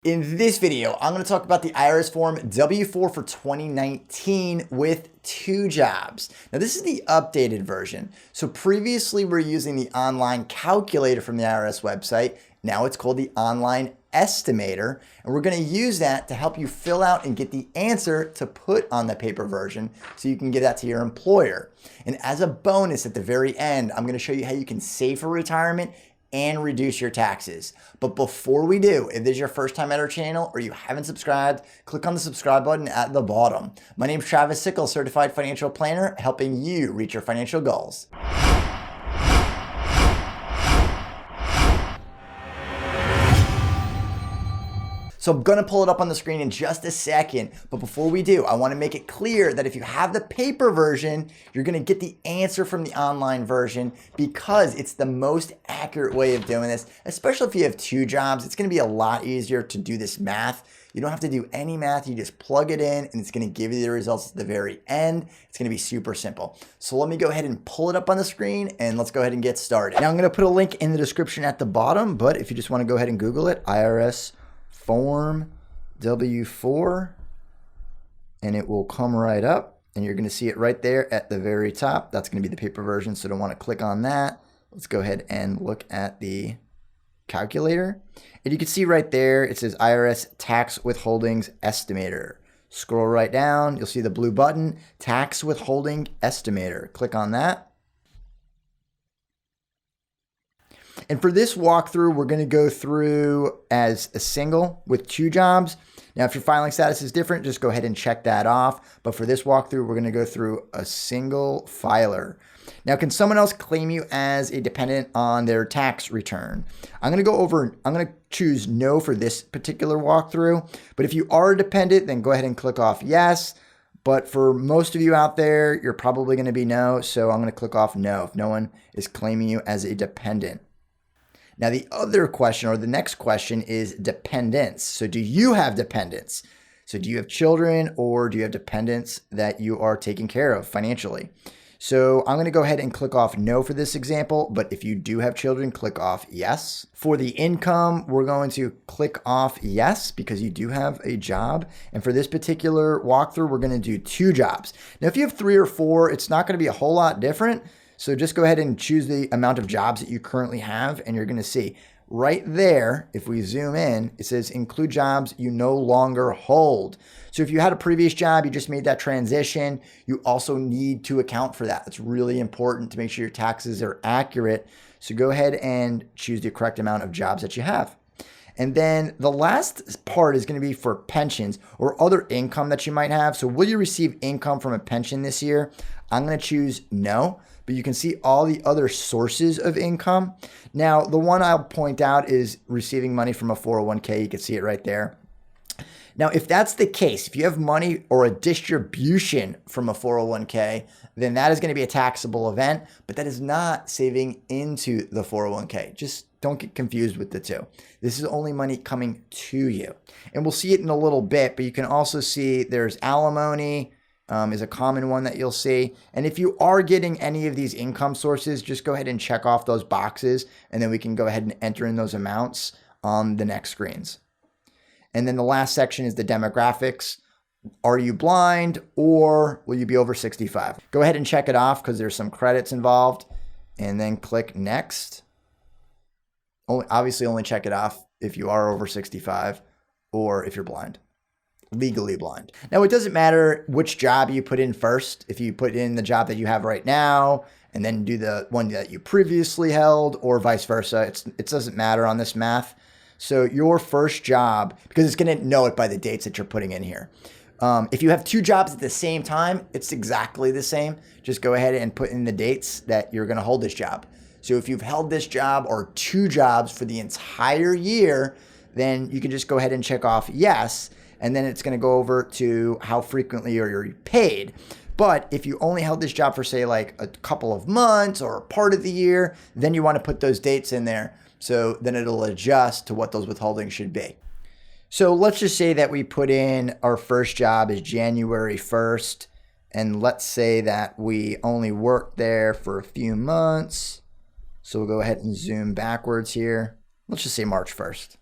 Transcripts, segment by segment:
In this video, I'm going to talk about the IRS Form W-4 for 2019 with 2 jobs. Now, this is the updated version. So previously, we're using the online calculator from the IRS website. Now it's called the online Estimator, and we're going to use that to help you fill out and get the answer to put on the paper version so you can give that to your employer. And as a bonus at the very end, I'm going to show you how you can save for retirement and reduce your taxes. But before we do, if this is your first time at our channel or you haven't subscribed, click on the subscribe button at the bottom. My name is Travis Sickle, certified financial planner, helping you reach your financial goals. So I'm gonna pull it up on the screen in just a second, but before we do, I wanna make it clear that if you have the paper version, you're gonna get the answer from the online version because it's the most accurate way of doing this, especially if you have 2 jobs. It's gonna be a lot easier to do this math. You don't have to do any math, you just plug it in and it's gonna give you the results at the very end. It's gonna be super simple. So let me go ahead and pull it up on the screen and let's go ahead and get started. Now I'm gonna put a link in the description at the bottom, but if you just wanna go ahead and Google it, IRS Form W-4, and it will come right up and you're going to see it right there at the very top. That's going to be the paper version, so don't want to click on that. Let's go ahead and look at the calculator, and you can see right there it says IRS Tax Withholdings Estimator. Scroll right down, you'll see the blue button, Tax Withholding Estimator. Click on that. And for this walkthrough, we're going to go through as a single with 2 jobs. Now, if your filing status is different, just go ahead and check that off. But for this walkthrough, we're going to go through a single filer. Now, can someone else claim you as a dependent on their tax return? I'm going to choose no for this particular walkthrough. But if you are a dependent, then go ahead and click off yes. But for most of you out there, you're probably going to be no. So I'm going to click off no if no one is claiming you as a dependent. Now, the other question or the next question is dependents. So do you have dependents? So do you have children or do you have dependents that you are taking care of financially? So I'm going to go ahead and click off no for this example, but if you do have children, click off yes. For the income, we're going to click off yes because you do have a job. And for this particular walkthrough, we're going to do 2 jobs. Now, if you have 3 or 4, it's not going to be a whole lot different. So just go ahead and choose the amount of jobs that you currently have, and you're going to see right there, if we zoom in, it says include jobs you no longer hold. So if you had a previous job, you just made that transition, you also need to account for that. It's really important to make sure your taxes are accurate. So go ahead and choose the correct amount of jobs that you have. And then the last part is going to be for pensions or other income that you might have. So will you receive income from a pension this year? I'm going to choose no, but you can see all the other sources of income. Now, the one I'll point out is receiving money from a 401k. You can see it right there. Now, if that's the case, if you have money or a distribution from a 401k, then that is going to be a taxable event, but that is not saving into the 401k. Just don't get confused with the two. This is only money coming to you. And we'll see it in a little bit, but you can also see there's alimony is a common one that you'll see. And if you are getting any of these income sources, just go ahead and check off those boxes, and then we can go ahead and enter in those amounts on the next screens. And then the last section is the demographics. Are you blind or will you be over 65? Go ahead and check it off because there's some credits involved, and then click next. Obviously only check it off if you are over 65 or if you're blind, legally blind. Now, it doesn't matter which job you put in first. If you put in the job that you have right now and then do the one that you previously held or vice versa, it doesn't matter on this math. So your first job, because it's going to know it by the dates that you're putting in here. If you have 2 jobs at the same time, it's exactly the same. Just go ahead and put in the dates that you're going to hold this job. So if you've held this job or 2 jobs for the entire year, then you can just go ahead and check off yes. And then it's going to go over to how frequently are you paid. But if you only held this job for, say, like a couple of months or a part of the year, then you want to put those dates in there. So then it'll adjust to what those withholdings should be. So let's just say that we put in our first job is January 1st. And let's say that we only worked there for a few months. So we'll go ahead and zoom backwards here. Let's just say March 1st.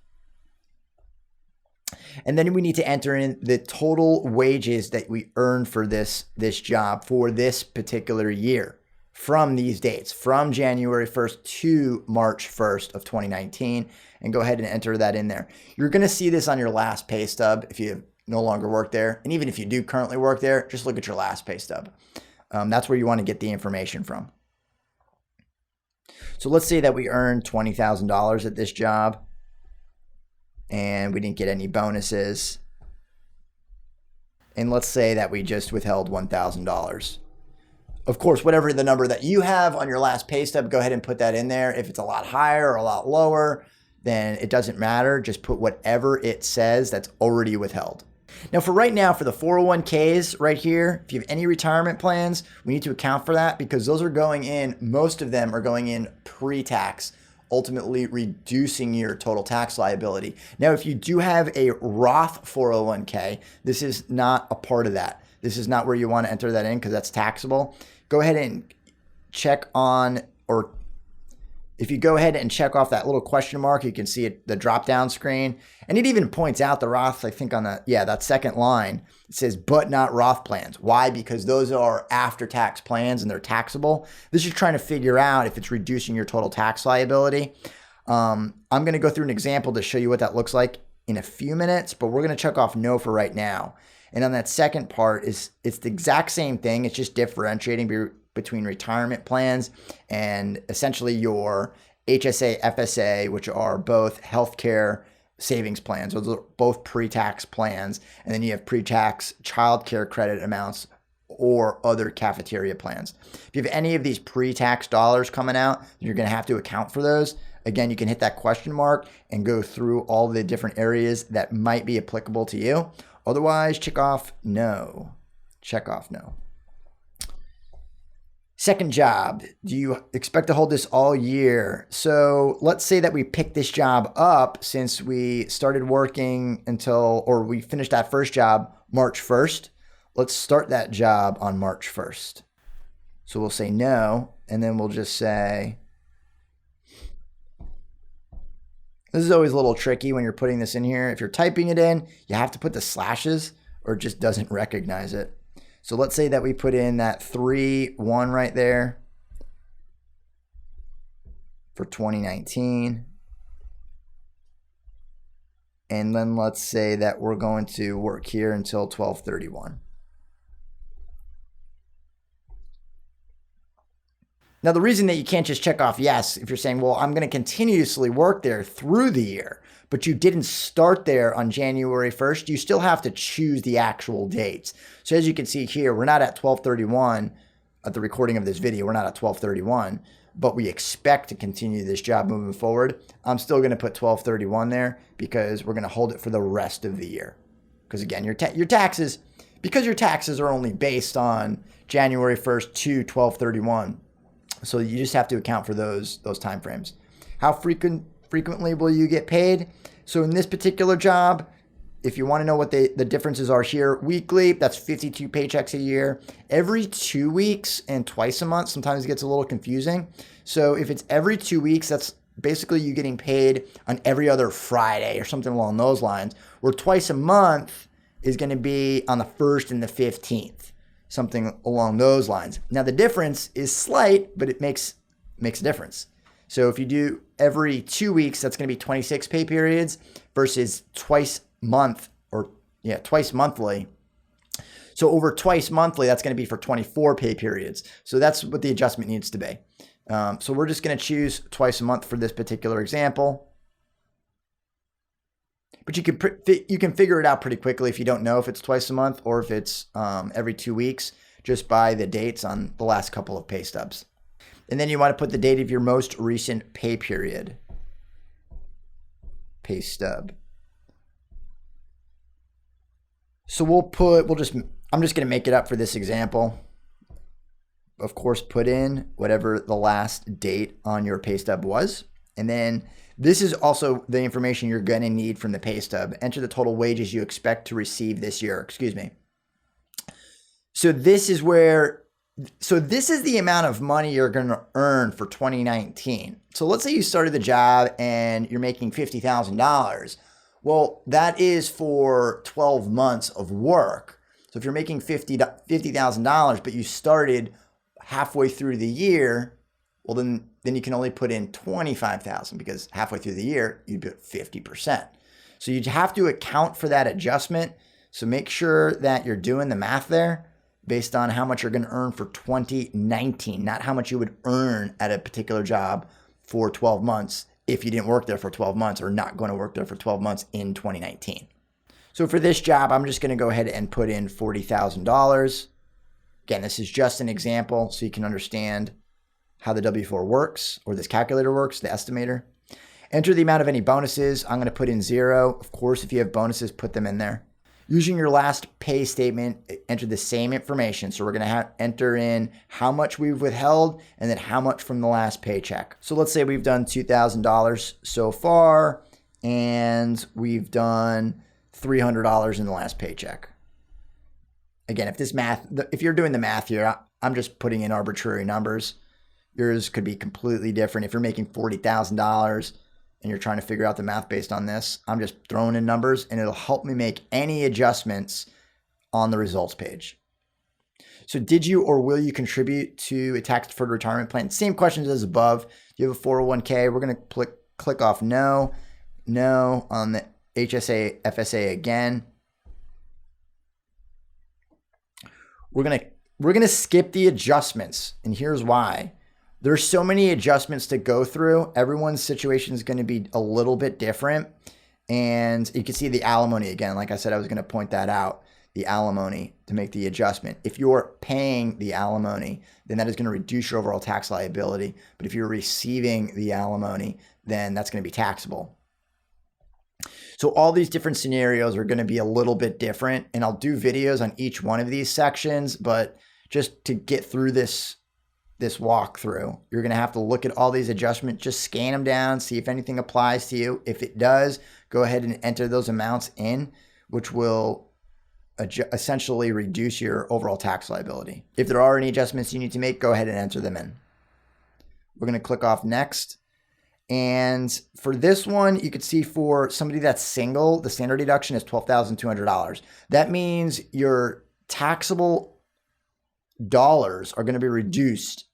And then we need to enter in the total wages that we earned for this job for this particular year from these dates, from January 1st to March 1st of 2019, and go ahead and enter that in there. You're going to see this on your last pay stub if you no longer work there. And even if you do currently work there, just look at your last pay stub. That's where you want to get the information from. So let's say that we earned $20,000 at this job and we didn't get any bonuses. And let's say that we just withheld $1,000. Of course, whatever the number that you have on your last pay stub, go ahead and put that in there. If it's a lot higher or a lot lower, then it doesn't matter. Just put whatever it says that's already withheld. Now for right now, for the 401ks right here, if you have any retirement plans, we need to account for that because those are going in, most of them are going in pre-tax, ultimately reducing your total tax liability. Now, if you do have a Roth 401k, this is not a part of that. This is not where you want to enter that in because that's taxable. Go ahead and check on, or if you go ahead and check off that little question mark, you can see it, the drop down screen. And it even points out the Roth, I think on that second line, it says, but not Roth plans. Why? Because those are after tax plans and they're taxable. This is trying to figure out if it's reducing your total tax liability. I'm going to go through an example to show you what that looks like in a few minutes, but we're going to check off no for right now. And on that second part, it's the exact same thing. It's just differentiating between retirement plans and essentially your HSA, FSA, which are both healthcare savings plans. Those are both pre-tax plans. And then you have pre-tax childcare credit amounts or other cafeteria plans. If you have any of these pre-tax dollars coming out, you're going to have to account for those. Again, you can hit that question mark and go through all the different areas that might be applicable to you. Otherwise, check off no. Check off no. Second job, do you expect to hold this all year? So let's say that we picked this job up since we started working or we finished that first job March 1st. Let's start that job on March 1st. So we'll say no, and then we'll just say, this is always a little tricky when you're putting this in here. If you're typing it in, you have to put the slashes or it just doesn't recognize it. So let's say that we put in that 3-1 right there for 2019. And then let's say that we're going to work here until 12/31. Now, the reason that you can't just check off yes, if you're saying, well, I'm going to continuously work there through the year, but you didn't start there on January 1st, you still have to choose the actual dates. So as you can see here, we're not at 12/31 at the recording of this video. We're not at 12/31, but we expect to continue this job moving forward. I'm still going to put 12/31 there because we're going to hold it for the rest of the year. Because again, your taxes, because your taxes are only based on January 1st to 12/31. So you just have to account for those time frames. How frequently will you get paid? So in this particular job, if you want to know what the differences are here, weekly, that's 52 paychecks a year. Every 2 weeks and twice a month, sometimes it gets a little confusing. So if it's every 2 weeks, that's basically you getting paid on every other Friday or something along those lines, where twice a month is going to be on the 1st and the 15th. Something along those lines. Now the difference is slight, but it makes a difference. So if you do every 2 weeks, that's going to be 26 pay periods versus twice monthly. So over twice monthly, that's going to be for 24 pay periods. So that's what the adjustment needs to be. So we're just going to choose twice a month for this particular example. But you can figure it out pretty quickly if you don't know if it's twice a month or if it's every 2 weeks, just by the dates on the last couple of pay stubs. And then you want to put the date of your most recent pay period. Pay stub. So I'm just going to make it up for this example. Of course, put in whatever the last date on your pay stub was. And then this is also the information you're going to need from the pay stub. Enter the total wages you expect to receive this year. So this is the amount of money you're going to earn for 2019. So let's say you started the job and you're making $50,000. Well, that is for 12 months of work. So if you're making $50,000, but you started halfway through the year, well, then you can only put in $25,000 because halfway through the year, you put 50%. So you have to account for that adjustment. So make sure that you're doing the math there based on how much you're going to earn for 2019, not how much you would earn at a particular job for 12 months if you didn't work there for 12 months or not going to work there for 12 months in 2019. So for this job, I'm just going to go ahead and put in $40,000. Again, this is just an example so you can understand how the W-4 works, or this calculator works, the estimator. Enter the amount of any bonuses. I'm going to put in 0. Of course, if you have bonuses, put them in there. Using your last pay statement, enter the same information. So we're going to enter in how much we've withheld and then how much from the last paycheck. So let's say we've done $2,000 so far and we've done $300 in the last paycheck. Again, if you're doing the math here, I'm just putting in arbitrary numbers. Yours could be completely different. If you're making $40,000 and you're trying to figure out the math based on this, I'm just throwing in numbers and it'll help me make any adjustments on the results page. So did you or will you contribute to a tax-deferred retirement plan? Same questions as above. Do you have a 401k? We're going to click off no on the HSA, FSA again. We're going to skip the adjustments, and here's why. There's so many adjustments to go through. Everyone's situation is going to be a little bit different. And you can see the alimony again. Like I said, I was going to point that out, the alimony, to make the adjustment. If you're paying the alimony, then that is going to reduce your overall tax liability. But if you're receiving the alimony, then that's going to be taxable. So all these different scenarios are going to be a little bit different. And I'll do videos on each one of these sections. But just to get through this walkthrough, you're going to have to look at all these adjustments, just scan them down, see if anything applies to you. If it does, go ahead and enter those amounts in, which will essentially reduce your overall tax liability. If there are any adjustments you need to make, go ahead and enter them in. We're going to click off next. And for this one, you could see for somebody that's single, the standard deduction is $12,200. That means your taxable dollars are going to be reduced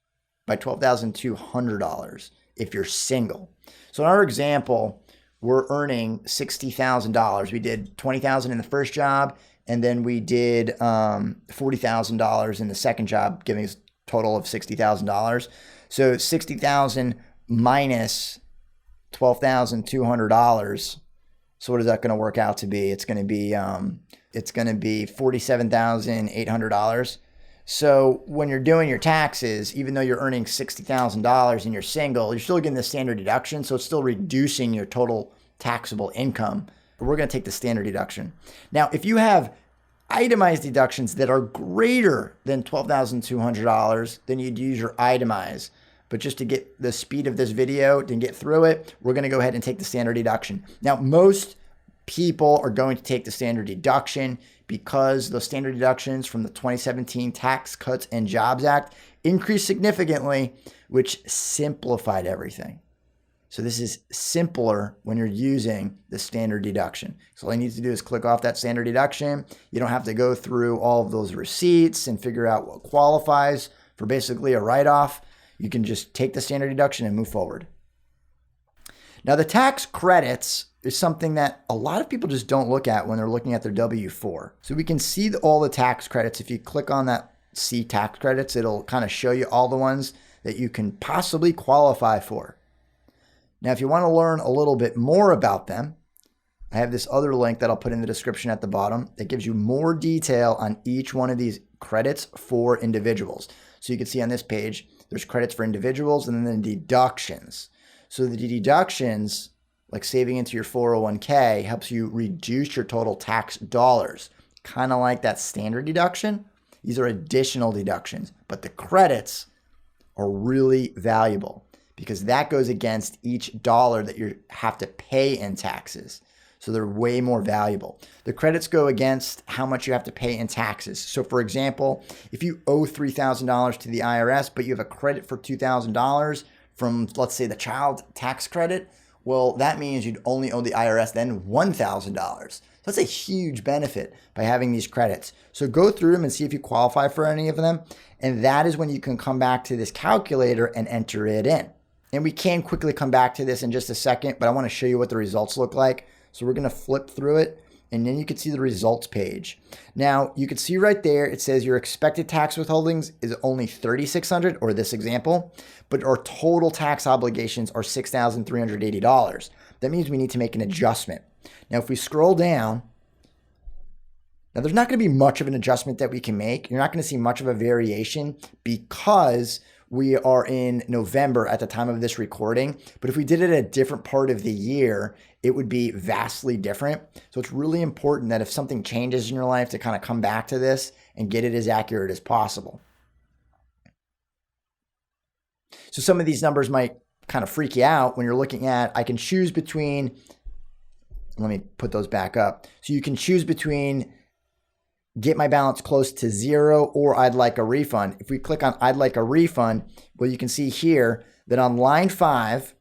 by $12,200 if you're single. So in our example, we're earning $60,000. We did $20,000 in the first job, and then we did $40,000 in the second job, giving us a total of $60,000. So $60,000 minus $12,200. So what is that going to work out to be? It's going to be $47,800. So when you're doing your taxes, even though you're earning $60,000 and you're single, you're still getting the standard deduction. So it's still reducing your total taxable income. But we're going to take the standard deduction. Now, if you have itemized deductions that are greater than $12,200, then you'd use your itemize. But just to get the speed of this video, to get through it, we're going to go ahead and take the standard deduction. Now, most people are going to take the standard deduction because those standard deductions from the 2017 Tax Cuts and Jobs Act increased significantly, which simplified everything. So this is simpler when you're using the standard deduction. So all you need to do is click off that standard deduction. You don't have to go through all of those receipts and figure out what qualifies for basically a write-off. You can just take the standard deduction and move forward. Now, the tax credits is something that a lot of people just don't look at when they're looking at their W-4. So we can see all the tax credits. If you click on that See Tax Credits, it'll kind of show you all the ones that you can possibly qualify for. Now, if you want to learn a little bit more about them, I have this other link that I'll put in the description at the bottom that gives you more detail on each one of these credits for individuals. So you can see on this page, there's credits for individuals and then the deductions. So the deductions, like saving into your 401k, helps you reduce your total tax dollars. Kind of like that standard deduction. These are additional deductions, but the credits are really valuable because that goes against each dollar that you have to pay in taxes. So they're way more valuable. The credits go against how much you have to pay in taxes. So for example, if you owe $3,000 to the IRS, but you have a credit for $2,000 from, let's say, the child tax credit, Well, that means you'd only owe the IRS then $1,000. So that's a huge benefit by having these credits. So go through them and see if you qualify for any of them. And that is when you can come back to this calculator and enter it in. And we can quickly come back to this in just a second, but I want to show you what the results look like. So we're going to flip through it, and then you can see the results page. Now, you can see right there, it says your expected tax withholdings is only $3,600, or this example, but our total tax obligations are $6,380. That means we need to make an adjustment. Now, if we scroll down, now there's not going to be much of an adjustment that we can make. You're not going to see much of a variation because we are in November at the time of this recording. But if we did it at a different part of the year, it would be vastly different. So it's really important that if something changes in your life to kind of come back to this and get it as accurate as possible. So some of these numbers might kind of freak you out when you're looking at, I can choose between, let me put those back up. So you can choose between get my balance close to zero or I'd like a refund. If we click on I'd like a refund, well, you can see here that on line 5,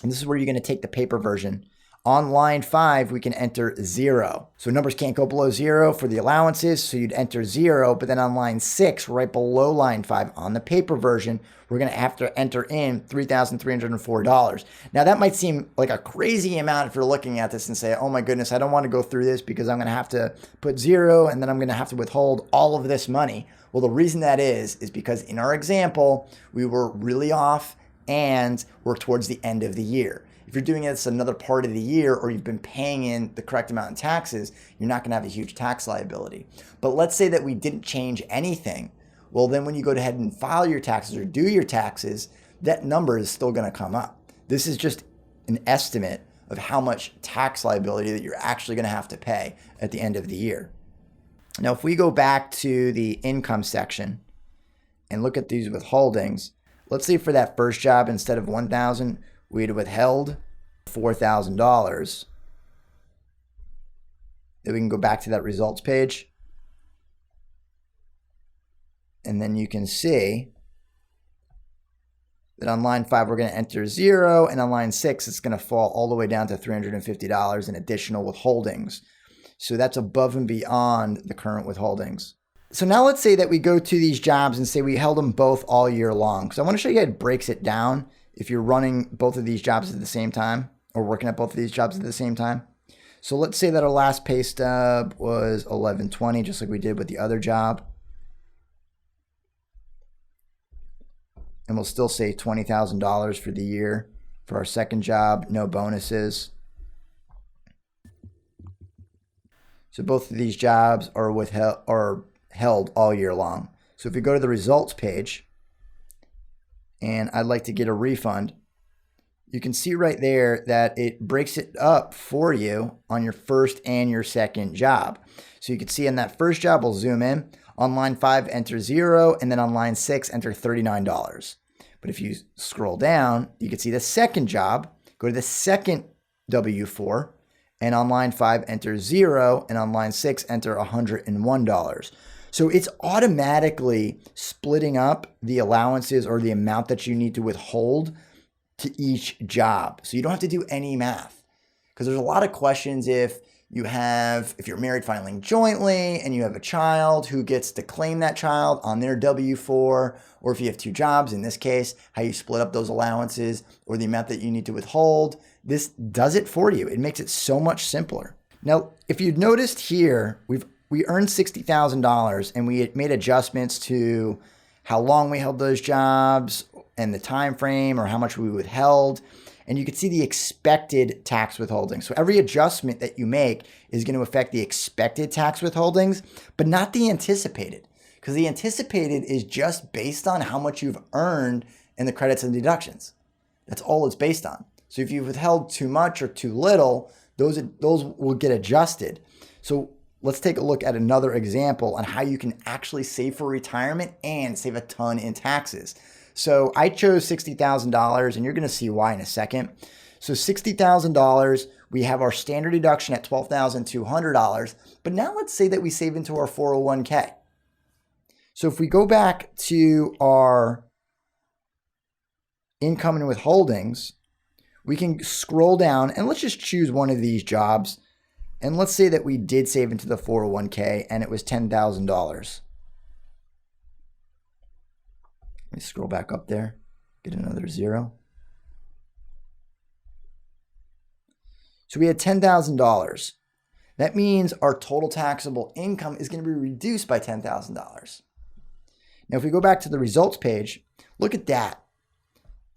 and this is where you're going to take the paper version. On line 5, we can enter 0. So numbers can't go below 0 for the allowances, so you'd enter 0. But then on line 6, right below line 5, on the paper version, we're going to have to enter in $3,304. Now, that might seem like a crazy amount if you're looking at this and say, oh my goodness, I don't want to go through this because I'm going to have to put 0 and then I'm going to have to withhold all of this money. Well, the reason that is because in our example, we were really off and we're towards the end of the year. If you're doing this another part of the year or you've been paying in the correct amount in taxes, you're not going to have a huge tax liability. But let's say that we didn't change anything. Well, then when you go ahead and file your taxes or do your taxes, that number is still going to come up. This is just an estimate of how much tax liability that you're actually going to have to pay at the end of the year. Now, if we go back to the income section and look at these withholdings, let's say for that first job, instead of $1,000, we'd withheld $4,000. Then we can go back to that results page. And then you can see that on line 5, we're going to enter 0. And on line 6, it's going to fall all the way down to $350 in additional withholdings. So that's above and beyond the current withholdings. So now let's say that we go to these jobs and say we held them both all year long. Because I want to show you how it breaks it down if you're running both of these jobs at the same time or working at both of these jobs at the same time. So let's say that our last pay stub was $11.20, just like we did with the other job. And we'll still say $20,000 for the year for our second job, no bonuses. So both of these jobs are held all year long. So if we go to the results page and I'd like to get a refund, you can see right there that it breaks it up for you on your first and your second job. So you can see in that first job, we'll zoom in. On line 5, enter 0, and then on line 6, enter $39. But if you scroll down, you can see the second job, go to the second W-4, and on line 5, enter 0, and on line 6, enter $101. So it's automatically splitting up the allowances or the amount that you need to withhold to each job. So you don't have to do any math, because there's a lot of questions if you're married filing jointly and you have a child, who gets to claim that child on their W-4, or if you have two jobs, in this case, how you split up those allowances or the amount that you need to withhold. This does it for you. It makes it so much simpler. Now, if you've noticed here, we earned $60,000 and we had made adjustments to how long we held those jobs and the time frame or how much we withheld. And you can see the expected tax withholding. So every adjustment that you make is going to affect the expected tax withholdings, but not the anticipated, because the anticipated is just based on how much you've earned in the credits and deductions. That's all it's based on. So if you've withheld too much or too little, those will get adjusted. So let's take a look at another example on how you can actually save for retirement and save a ton in taxes. So I chose $60,000, and you're going to see why in a second. So $60,000, we have our standard deduction at $12,200. But now let's say that we save into our 401k. So if we go back to our income and withholdings, we can scroll down and let's just choose one of these jobs. And let's say that we did save into the 401k and it was $10,000. Let me scroll back up there, get another 0. So we had $10,000. That means our total taxable income is going to be reduced by $10,000. Now, if we go back to the results page, look at that.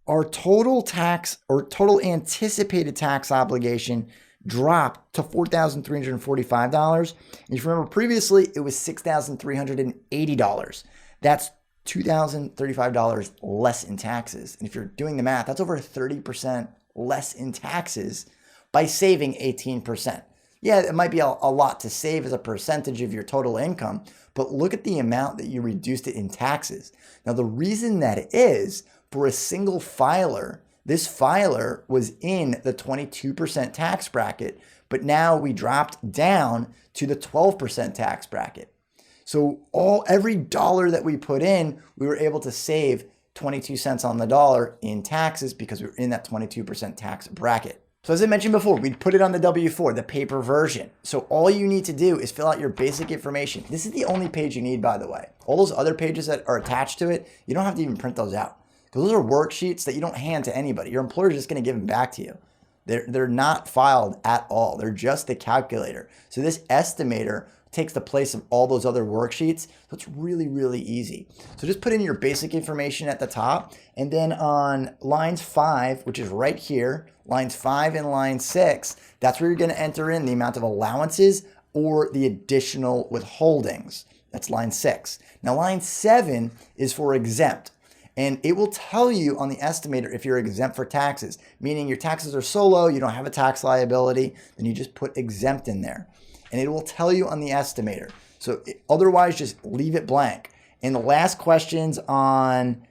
Our total tax or total anticipated tax obligation dropped to $4,345. And if you remember previously, it was $6,380. That's $2,035 less in taxes. And if you're doing the math, that's over 30% less in taxes by saving 18%. Yeah, it might be a lot to save as a percentage of your total income, but look at the amount that you reduced it in taxes. Now, the reason that is for a single filer, this filer was in the 22% tax bracket, but now we dropped down to the 12% tax bracket. So every dollar that we put in, we were able to save 22 cents on the dollar in taxes because we were in that 22% tax bracket. So as I mentioned before, we'd put it on the W-4, the paper version. So all you need to do is fill out your basic information. This is the only page you need, by the way. All those other pages that are attached to it, you don't have to even print those out. Because those are worksheets that you don't hand to anybody. Your employer is just going to give them back to you. They're not filed at all. They're just the calculator. So this estimator takes the place of all those other worksheets. So it's really, really easy. So just put in your basic information at the top. And then on lines 5, which is right here, lines 5 and line 6, that's where you're going to enter in the amount of allowances or the additional withholdings. That's line 6. Now line 7 is for exempt. And it will tell you on the estimator if you're exempt for taxes, meaning your taxes are so low, you don't have a tax liability, then you just put exempt in there. And it will tell you on the estimator. So otherwise, just leave it blank. And the last questions on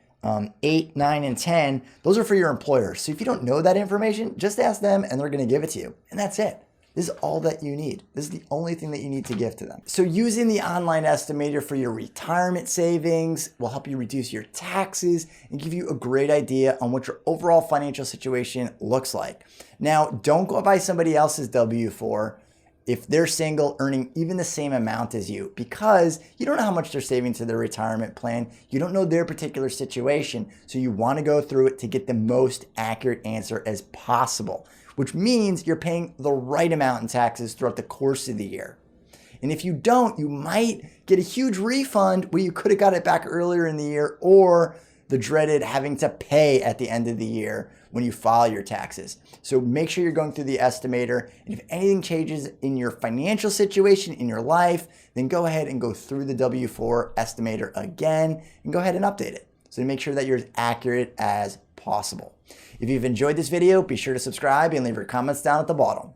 8, 9, and 10, those are for your employer. So if you don't know that information, just ask them and they're going to give it to you. And that's it. This is all that you need. This is the only thing that you need to give to them. So using the online estimator for your retirement savings will help you reduce your taxes and give you a great idea on what your overall financial situation looks like. Now, don't go by somebody else's W-4 if they're single, earning even the same amount as you, because you don't know how much they're saving to their retirement plan. You don't know their particular situation. So you want to go through it to get the most accurate answer as possible, which means you're paying the right amount in taxes throughout the course of the year. And if you don't, you might get a huge refund where you could have got it back earlier in the year, or the dreaded having to pay at the end of the year when you file your taxes. So make sure you're going through the estimator. And if anything changes in your financial situation, in your life, then go ahead and go through the W-4 estimator again and go ahead and update it. So to make sure that you're as accurate as possible. If you've enjoyed this video, be sure to subscribe and leave your comments down at the bottom.